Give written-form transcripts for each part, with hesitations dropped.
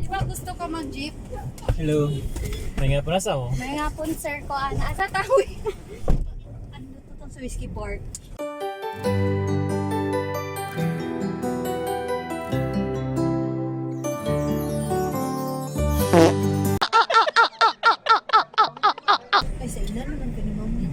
Di ba gusto ka mag-jeep? Hello. May nga po nasa ako. May nga po sir ko, asa tawi. Ano to tong sa Whiskey Park? Ay, sa ina naman ka ni Mami.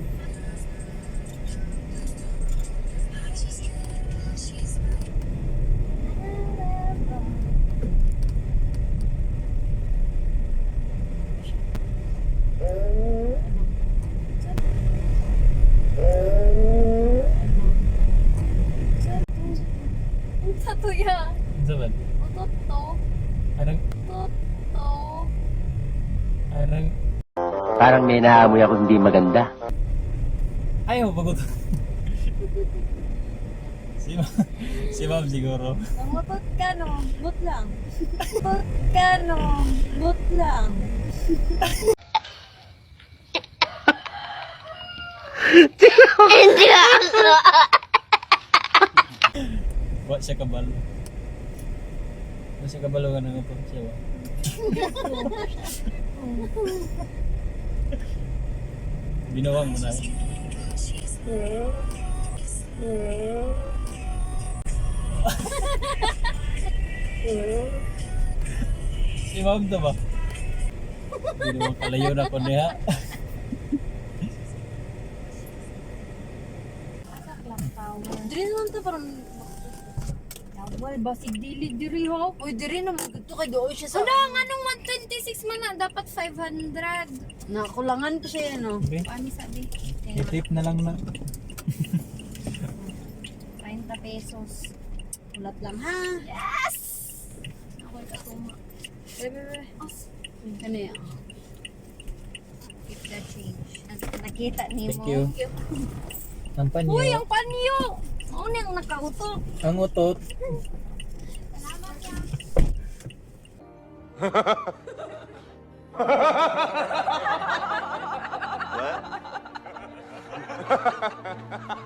Sa tuya. Ano ba? Toto. Anong, Toto. anong, Parang may naamoy ako hindi maganda. ayaw, bagot. Si ma'am siguro. Nangutot ka no, but lang. But ka no, but lang. Wa siya kabalo. Wa siya kabalo ka nang ito. Siya wa. Binawa mo na. Si ma'am to ba? Hindi naman kalayo na ko niya. Diri naman to parang wal basig dili diri ho. Uy diri naman gito kay doon siya sa. Ano ang anong 126 man na dapat 500. Nakulangan ko siya no. Okay. Paano sabi? I-tip na lang na. 30 pesos. Ulat lang ha. Yes. Ako ka tuma. Bebe. Ano yan? Keep the change. Nakita ni mo. Thank you. Ang panyo. Uy, ang panyo! Ano yung nakautok? Ang utot. Salamat yan. What?